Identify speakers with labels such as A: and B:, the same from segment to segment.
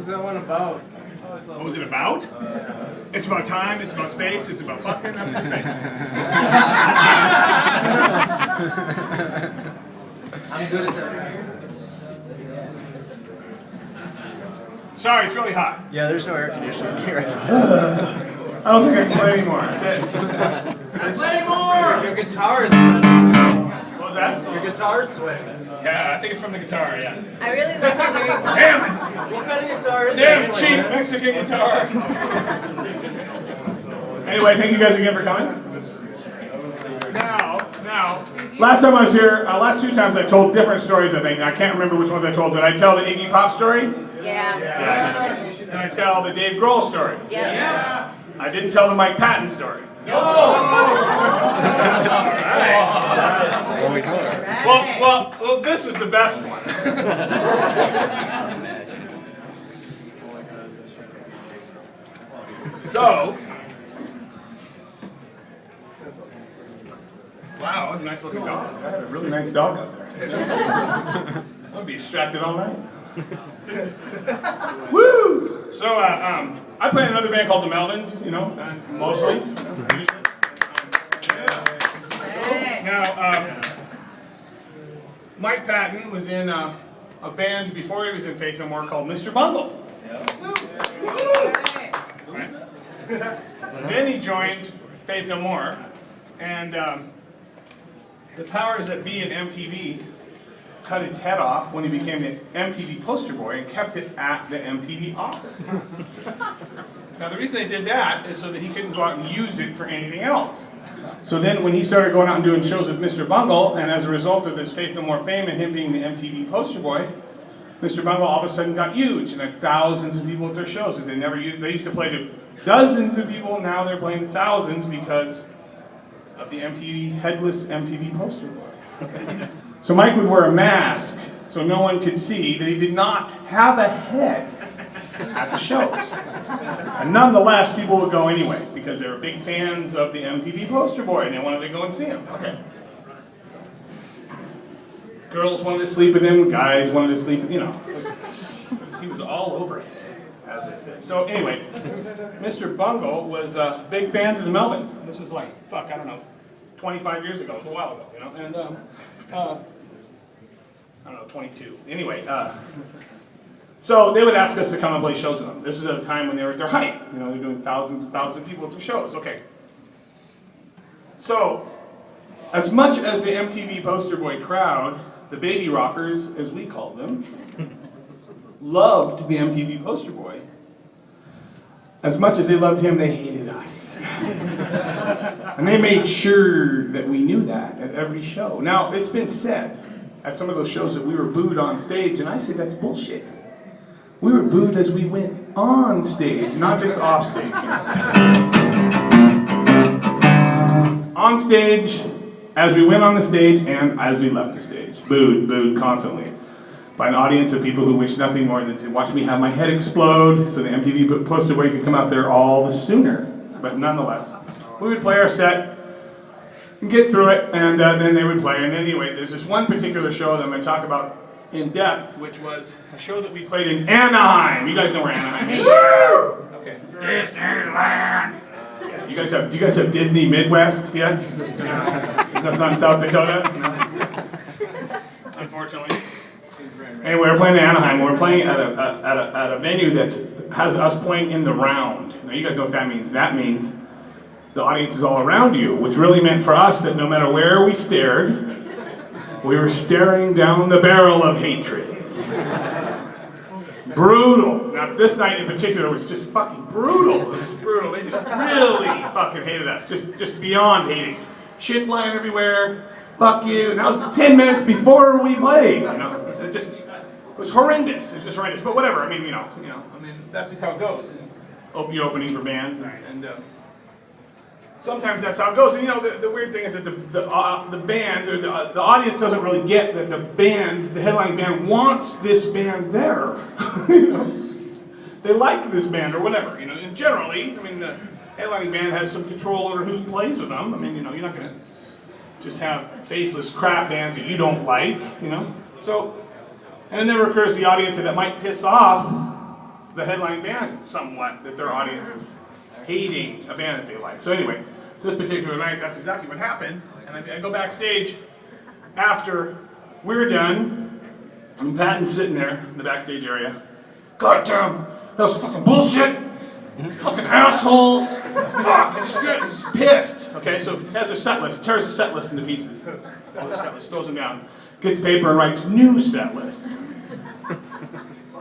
A: was that one about?
B: What was it about? It's about time, it's about space, it's about fucking up in space.
A: I'm good at that.
B: Sorry, it's really hot.
A: Yeah, there's no air conditioning here.
B: I don't think I can play anymore. That's it. Play more!
A: Your guitar is sweating.
B: What was that?
A: Your guitar is sweating.
B: Yeah, I think it's from the guitar, yeah.
C: I really like the very fun.
B: Damn it!
A: What kind of guitar is
B: Damn
A: that?
B: cheap Mexican guitar! Anyway, thank you guys again for coming. Now, last time I was here, last two times I told different stories, I think. I can't remember which ones I told. Did I tell the Iggy Pop story?
C: Yeah.
B: Did I tell the Dave Grohl story?
C: Yeah.
B: I didn't tell the Mike Patton story. Well, this is the best one. So, wow, that was a nice looking dog. I had a really nice dog out there. I'm gonna be distracted all night. Woo! So, I play in another band called the Melvins, you know, mostly. Now, Mike Patton was in a band before he was in Faith No More called Mr. Bungle. Right? Then he joined Faith No More, and the powers that be at MTV cut his head off when he became the MTV poster boy and kept it at the MTV office. Now the reason they did that is so that he couldn't go out and use it for anything else. So then when he started going out and doing shows with Mr. Bungle, and as a result of this Faith No More fame and him being the MTV poster boy, Mr. Bungle all of a sudden got huge and had thousands of people at their shows that they never used. They used to play to dozens of people, now they're playing to thousands because of the headless MTV poster boy. So Mike would wear a mask so no one could see that he did not have a head at the shows. And nonetheless, people would go anyway because they were big fans of the MTV poster boy and they wanted to go and see him. Okay. Girls wanted to sleep with him, guys wanted to sleep with, you know. He was all over it, as they say. So anyway, Mr. Bungle was big fans of the Melvins. This was like, I don't know, 25 years ago. It was a while ago, you know. And I don't know, 22. Anyway, so they would ask us to come and play shows with them. This is at a time when they were at their height. You know, they're doing thousands of people at their shows. Okay. So, as much as the MTV poster boy crowd, the baby rockers, as we called them, loved the MTV poster boy, as much as they loved him, they hated us. And they made sure that we knew that at every show. Now, it's been said at some of those shows that we were booed on stage, and I say that's bullshit. We were booed as we went on stage, not just off stage. On stage, as we went on the stage, and as we left the stage. Booed constantly. By an audience of people who wish nothing more than to watch me have my head explode so the MTV poster boy could come out there all the sooner. But nonetheless, we would play our set, and get through it, and then they would play. And anyway, there's this one particular show that I'm going to talk about in depth, which was a show that we played in Anaheim. You guys know where Anaheim is? Okay. Disneyland. Do you guys have Disney Midwest yet? That's not in South Dakota? No. Unfortunately. Anyway, we're playing in Anaheim. We're playing at a venue that has us playing in the round. Now you guys know what that means. That means the audience is all around you, which really meant for us that no matter where we stared, we were staring down the barrel of hatred. Brutal. Now this night in particular was just fucking brutal. It was just brutal. They just really fucking hated us. Just beyond hating. Shit flying everywhere. Fuck you. And that was 10 minutes before we played. You know, it was horrendous. It was just horrendous. But whatever. I mean, I mean, that's just how it goes. You're opening for bands, and sometimes that's how it goes. And you know, the weird thing is that the band, or the audience doesn't really get that the band, the headlining band, wants this band there. You know? They like this band or whatever. You know, and generally, I mean, the headlining band has some control over who plays with them. I mean, you know, you're not going to just have faceless crap bands that you don't like. You know, so and it never occurs to the audience that it might piss off the headline band somewhat, that their audience is hating a band that they like. So anyway, so this particular night, that's exactly what happened. And I go backstage after we're done, and Patton's sitting there in the backstage area. God damn, that was fucking bullshit. Fucking assholes. Fuck, I just get pissed. Okay, so has a set list, tears the set list into pieces. All the set list, throws them down. Gets paper and writes new set list.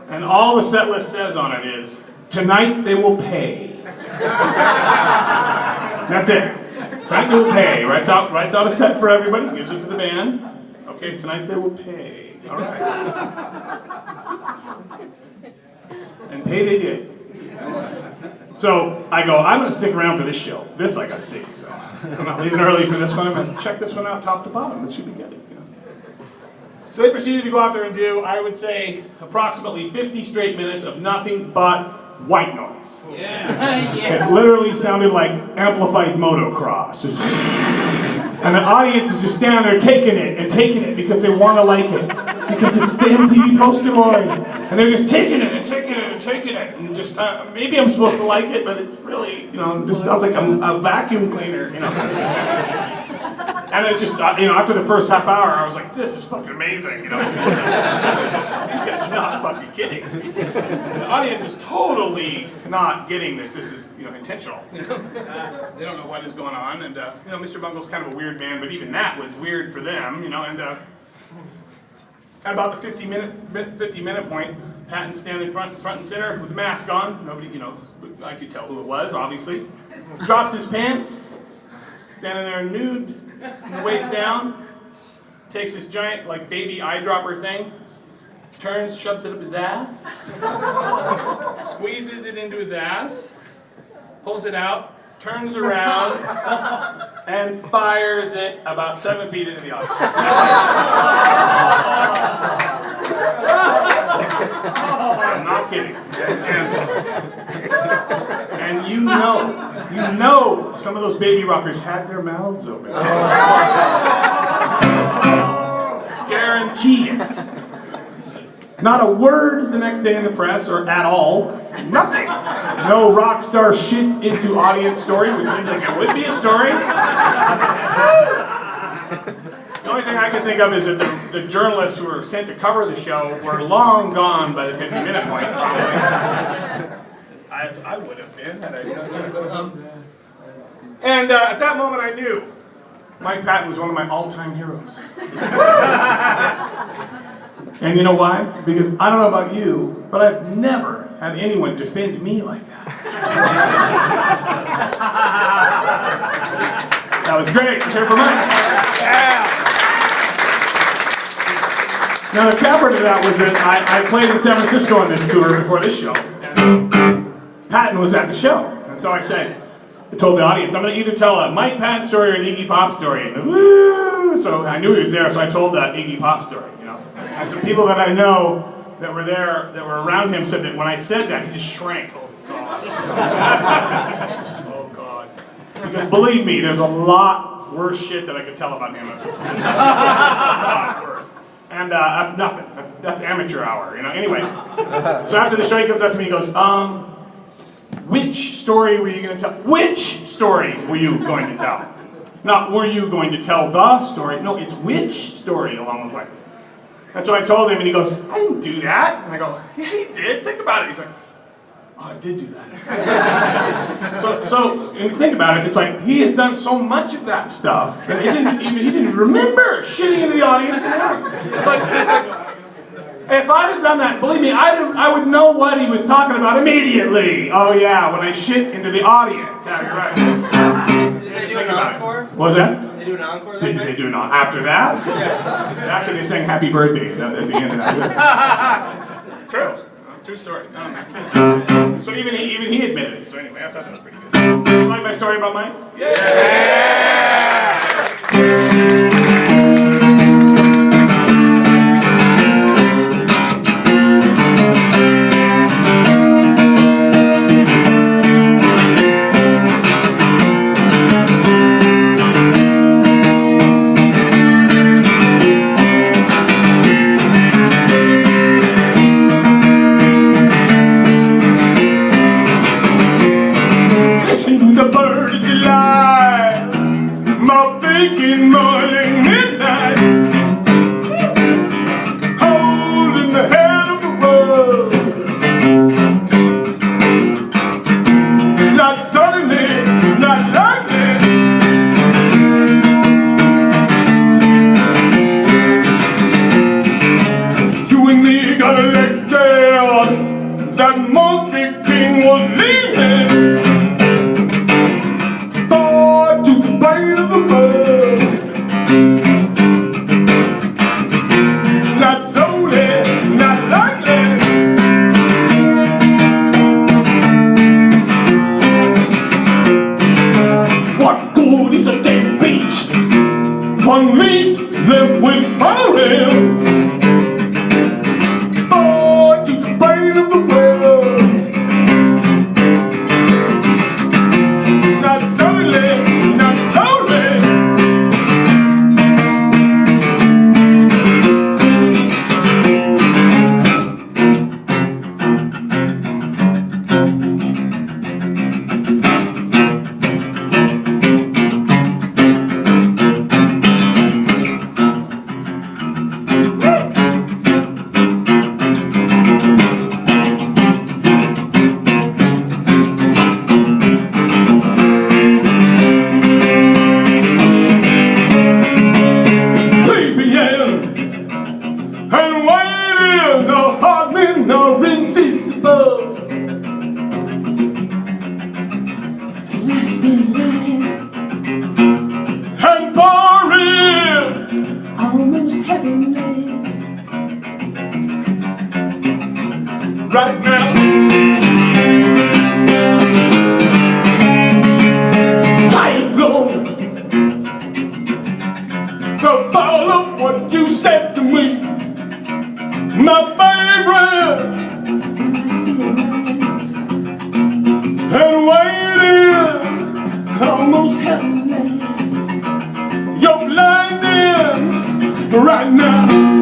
B: And all the set list says on it is, tonight they will pay. That's it. Tonight they will pay. Writes out a set for everybody, gives it to the band. Okay, tonight they will pay. All right. And pay they did. So I go, I'm going to stick around for this show. This I got to see. So I'm not leaving early for this one. I'm going to check this one out top to bottom. This should be good. You know? So they proceeded to go out there and do, I would say, approximately 50 straight minutes of nothing but white noise.
A: Yeah.
B: It literally sounded like amplified motocross. And the audience is just standing there taking it because they want to like it. Because it's the MTV poster boy. And they're just taking it. And just, maybe I'm supposed to like it, but it's really, just sounds like a vacuum cleaner, And it just, after the first half hour, I was like, this is fucking amazing, These guys are not fucking kidding. The audience is totally not getting that this is, intentional. They don't know what is going on, and, Mr. Bungle's kind of a weird man, but even that was weird for them, and, at about the 50 minute point, Patton's standing front and center with the mask on. Nobody, I could tell who it was, obviously. Drops his pants, standing there nude, from the waist down, takes this giant, baby eyedropper thing, turns, shoves it up his ass, squeezes it into his ass, pulls it out, turns around, and fires it about 7 feet into the audience. I'm not kidding. And you know, some of those baby rockers had their mouths open. Guarantee it. Not a word the next day in the press or at all. Nothing. No rock star shits into audience story, which seems like it would be a story. The only thing I can think of is that the journalists who were sent to cover the show were long gone by the 50-minute point, probably. As I would have been had I known. And at that moment I knew Mike Patton was one of my all-time heroes. And you know why? Because I don't know about you, but I've never had anyone defend me like that. That was great. Let's hear it for Mike. Yeah. Now the capper to that was that I played in San Francisco on this tour before this show. And Patton was at the show. And so I told the audience, I'm going to either tell a Mike Patton story or an Iggy Pop story. And woo! So I knew he was there, so I told the Iggy Pop story. And some people that I know that were there, that were around him, said that when I said that, he just shrank. Oh, God. Oh, God. Because believe me, there's a lot worse shit that I could tell about him. A lot worse. And that's nothing. That's amateur hour, Anyway, so after the show, he comes up to me and goes, which story were you going to tell? Which story were you going to tell? Not were you going to tell the story. No, it's which story along those lines. And so I told him, and he goes, I didn't do that. And I go, yeah, he did. Think about it. He's like, oh, I did do that. So when you think about it, it's like he has done so much of that stuff that he didn't remember shitting into the audience. It's like if I'd have done that, believe me, I would know what he was talking about immediately. Oh yeah, when I shit into the audience. Yeah, you're right.
A: Did they do an encore?
B: What was that?
A: They do an encore
B: They do not. After that?
A: Yeah.
B: Actually, they sang Happy Birthday at the end of that. True. True story. So even he admitted it. So anyway, I thought that was pretty good. You like my story about Mike? Yeah! morning, midnight, holding the head of the world. Not suddenly, not lightly. You and me got elected. That monkey king was leaving. Boy, to the bane of the world. Not slowly, not lightly. What good is a dead beast? Unleashed, left with power. Boy, to the bane of the world. Not suddenly, not slowly. And waiting, no hardly, no invisible.
D: Lost in line,
B: And pouring,
D: almost heavenly.
B: right now. Tired long, the fall of what you said to me. My favorite,
D: Lost in line,
B: and waiting,
D: almost heavenly.
B: you're blinding right now.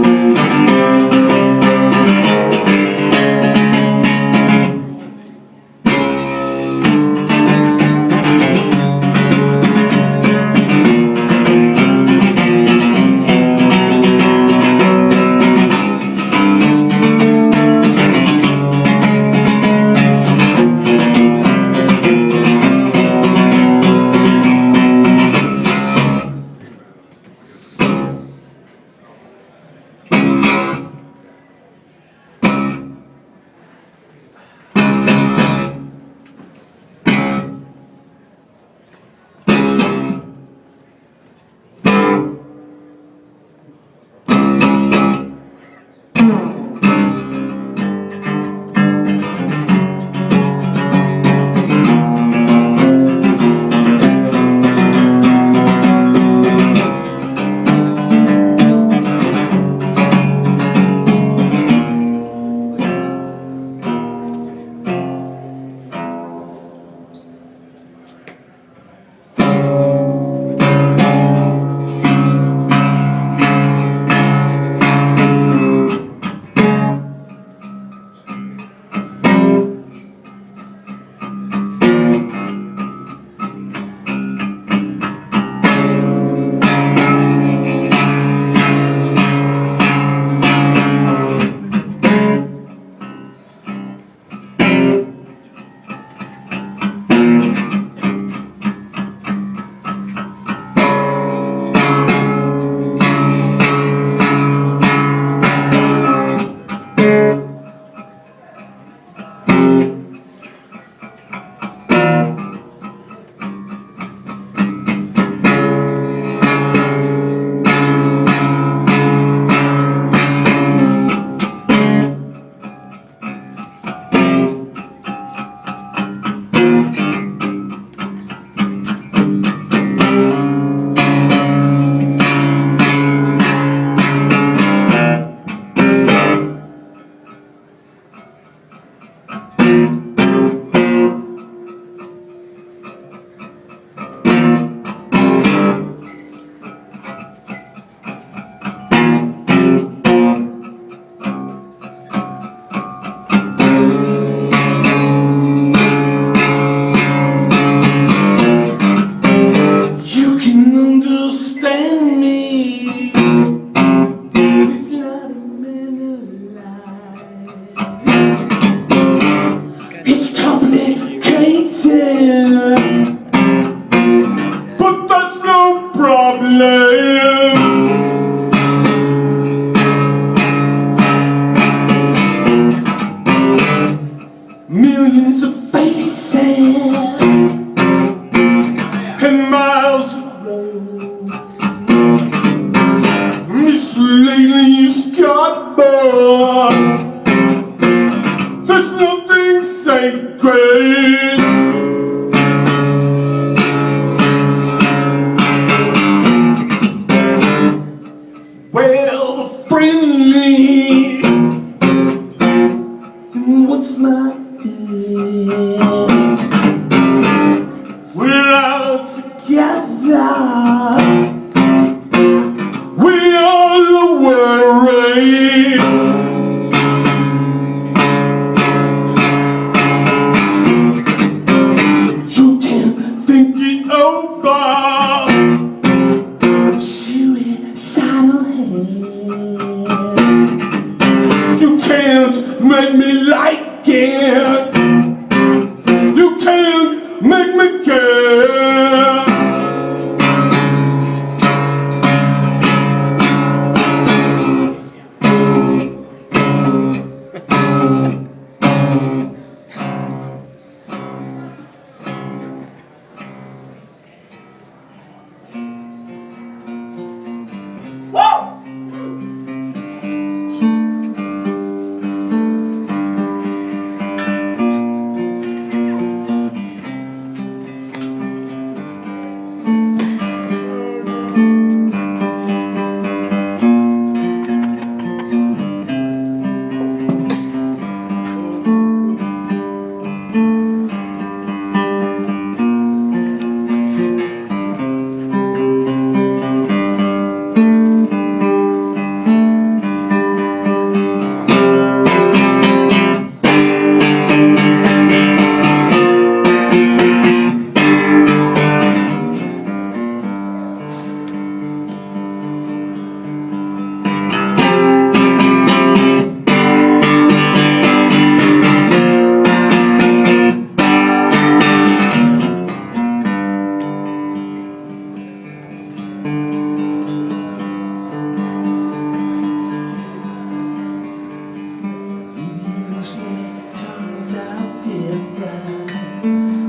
E: make me like it. You can't make me care.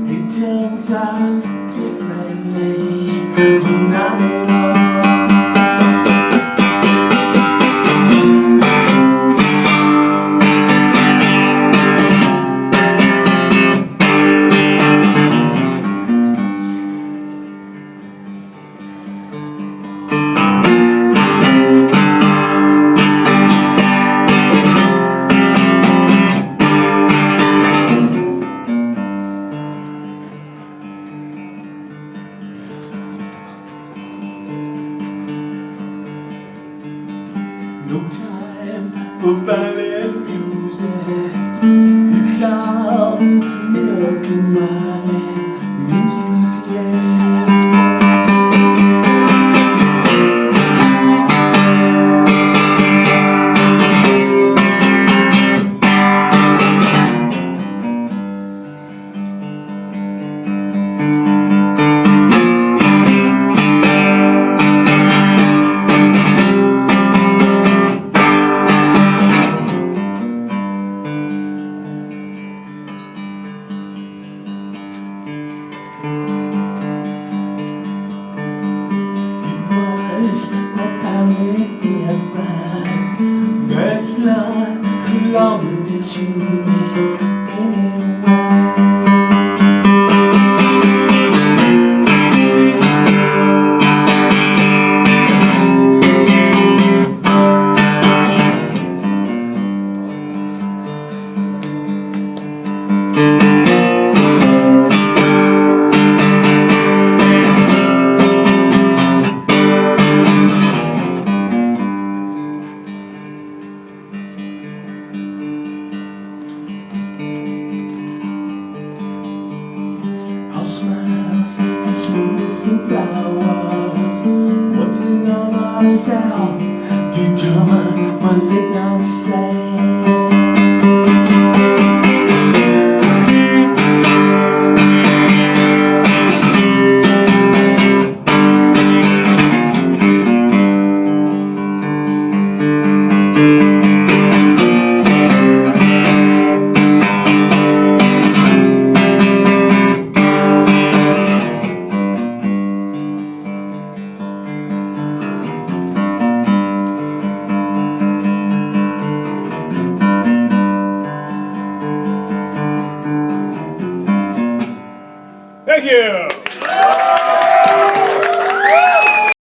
E: It turns out differently, not at all. No time for violent music. It's all milk and money. Music, yeah. Apparently different. That's not belonging to me anyway. Smiles and sweetness and flowers. What's another sound? Determined